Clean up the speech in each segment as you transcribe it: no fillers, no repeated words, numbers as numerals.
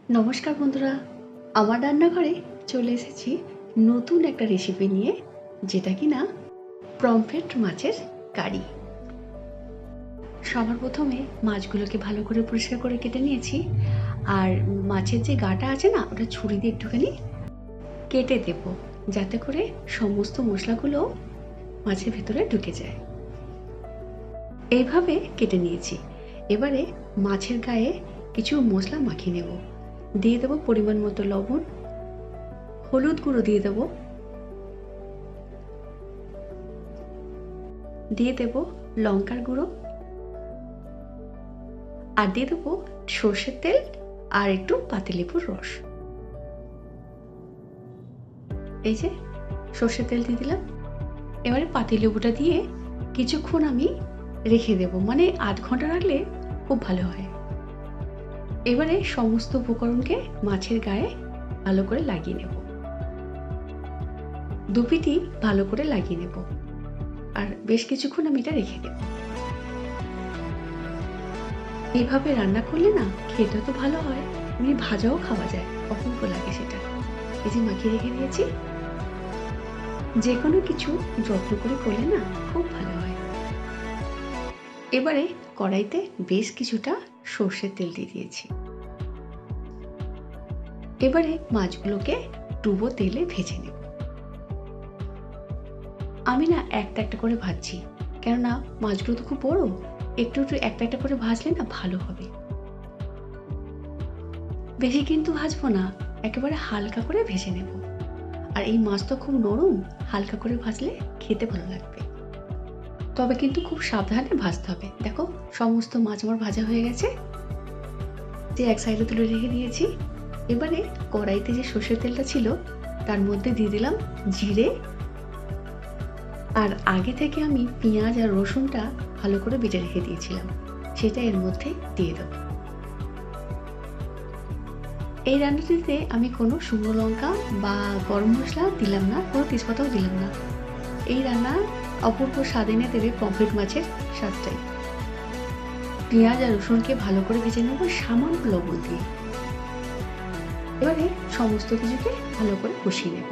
নমস্কার বন্ধুরা, আমার রান্নাঘরে চলে এসেছি নতুন একটা রেসিপি নিয়ে, যেটা কিনা পমফ্রেট মাছের কারি। সবার প্রথমে মাছগুলোকে ভালো করে পরিষ্কার করে কেটে নিয়েছি। আর মাছের যে গাটা আছে না, ওটা ছুরি দিয়ে একটুখানি কেটে দেব, যাতে করে সমস্ত মশলাগুলো মাছের ভেতরে ঢুকে যায়। এইভাবে কেটে নিয়েছি। এবারে মাছের গায়ে কিছু মশলা মাখিয়ে নেব। দিয়ে দেবো পরিমাণ মতো লবণ, হলুদ গুঁড়ো দিয়ে দেবো, দিয়ে দেবো লঙ্কার গুঁড়ো, আর দিয়ে দেবো সর্ষের তেল আর একটু পাতিলেবুর রস। এই যে সর্ষের তেল দিয়ে দিলাম। এবারে পাতিলেবুটা দিয়ে কিছুক্ষণ আমি রেখে দেব, মানে 8 ঘন্টা রাখলে খুব ভালো হয়। এবারে সমস্ত উপকরণকে মাছের গায়ে ভালো করে লাগিয়ে নেব, দুপিটি ভালো করে লাগিয়ে নেব, আর বেশ কিছুক্ষণ আমি এটা রেখে দেব। এইভাবে রান্না করলে না খেতে তো ভালো হয়, এমনি ভাজাও খাওয়া যায়, অপূর্ব লাগে সেটা। এই যে মাখিয়ে রেখে দিয়েছি। যে কোনো কিছু যত্ন করে করলে না খুব ভালো হয়। এবারে কড়াইতে বেশ কিছুটা সর্ষের তেল দিয়ে দিয়েছি। এবারে মাছগুলোকে ডুবো তেলে ভেজে নেব। আমি না একটা একটা করে ভাজছি, কেননা মাছগুলো তো খুব বড়, একটু একটু একটা একটা করে ভাজলে না ভালো হবে। বেশি কিন্তু ভাজবো না, একেবারে হালকা করে ভেজে নেব। আর এই মাছ তো খুব নরম, হালকা করে ভাজলে খেতে ভালো লাগবে। তবে কিন্তু খুব সাবধানে ভাজতে হবে। দেখো সমস্ত মাছ আমার ভাজা হয়ে গেছে, যে এক সাইডে তুলে রেখে দিয়েছি। এবারে কড়াইতে যে সর্ষের তেলটা ছিল তার মধ্যে দিয়ে দিলাম জিরে, আর আগে থেকে আমি পেঁয়াজ আর রসুনটা ভালো করে বেটে রেখে দিয়েছিলাম, সেটা এর মধ্যে দিয়ে দেব। এই রান্নাটিতে আমি কোনো শুকনো লঙ্কা বা গরম মশলা দিলাম না, কোনো তেজপাতাও দিলাম না। এই রান্না অপূর্ব স্বাদ এনে দেবে পমফ্রেট মাছের স্বাদটাই। পেঁয়াজ আর রসুনকে ভালো করে ভেজে নেব সামান্য লবণ দিয়ে। এবারে সমস্ত কিছুকে ভালো করে কষিয়ে নেব।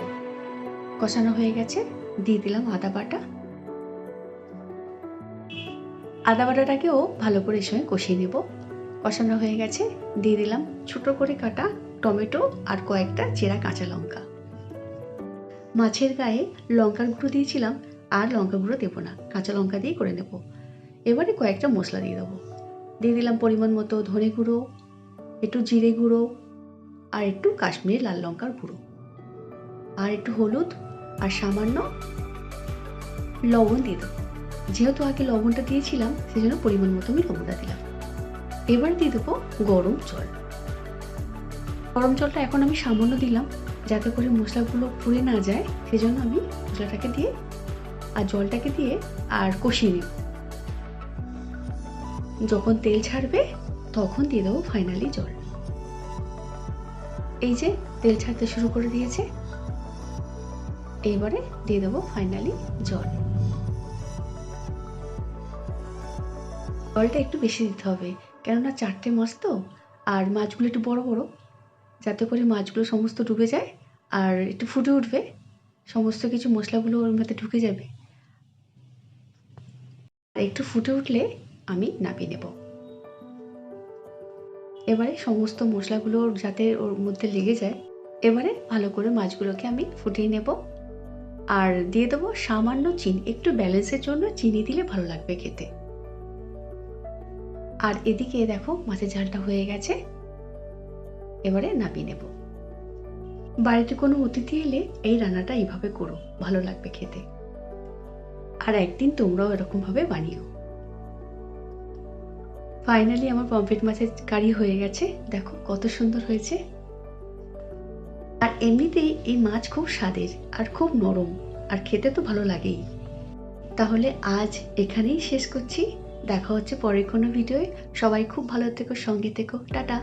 কষানো হয়ে গেছে, দিয়ে দিলাম আদা বাটা। আদা বাটাটাকেও ভালো করে এর সঙ্গে কষিয়ে নেব। কষানো হয়ে গেছে, দিয়ে দিলাম ছোটো করে কাটা টমেটো আর কয়েকটা চেরা কাঁচা লঙ্কা। মাছের গায়ে লঙ্কার গুঁড়ো দিয়েছিলাম, আর লঙ্কা গুঁড়ো দেবো না, কাঁচা লঙ্কা দিয়ে করে নেব। এবারে কয়েকটা মশলা দিয়ে দেবো। দিয়ে দিলাম পরিমাণ মতো ধনে গুঁড়ো, একটু জিরে গুঁড়ো, আর একটু কাশ্মীরি লাল লঙ্কার গুঁড়ো, আর একটু হলুদ, আর সামান্য লবণ দিয়ে দেবো। যেহেতু আগে লবণটা দিয়েছিলাম, সেই জন্য পরিমাণ মতো আমি লবণটা দিলাম। এবার দিয়ে দেবো গরম জল। গরম জলটা এখন আমি সামান্য দিলাম, যাতে করে মশলাগুলো পুড়ে না যায়, সেজন্য আমি মশলাটাকে দিয়ে আর জলটাকে দিয়ে আর কষিয়ে নেব। যখন তেল ছাড়বে তখন দিয়ে দেবো ফাইনালি জল। এই যে তেল ছাড়তে শুরু করে দিয়েছে, এইবারে দিয়ে দেবো ফাইনালি জল। জলটা একটু বেশি দিতে হবে, কেননা 4টে মাছ তো, আর মাছগুলো একটু বড় বড়, যাতে করে মাছগুলো সমস্ত ডুবে যায় আর একটু ফুটে উঠবে, সমস্ত কিছু মশলাগুলো ওর মধ্যে ঢুকে যাবে। আর একটু ফুটে উঠলে আমি নামিয়ে নেব। এবারে সমস্ত মশলাগুলো যাতে ওর মধ্যে লেগে যায়, এবারে ভালো করে মাছগুলোকে আমি ফুটিয়ে নেব। আর দিয়ে দেবো সামান্য চিনি, একটু ব্যালেন্সের জন্য চিনি দিলে ভালো লাগবে খেতে। আর এদিকে দেখো মাছের ঝালটা হয়ে গেছে, এবারে নামিয়ে নেব। বাড়িতে কোনো অতিথি এলে এই রান্নাটা এইভাবে করো, ভালো লাগবে খেতে। আর একদিন তোমরাও এরকমভাবে বানিও। ফাইনালি আমার পমফ্রেট মাছের কারি হয়ে গেছে, দেখো কত সুন্দর হয়েছে। আর এমনিতেই এই মাছ খুব স্বাদের আর খুব নরম, আর খেতে তো ভালো লাগেই। তাহলে আজ এখানেই শেষ করছি, দেখা হচ্ছে পরের কোনো ভিডিওয়ে। সবাই খুব ভালো থেকো, সঙ্গে থেকো, টাটা।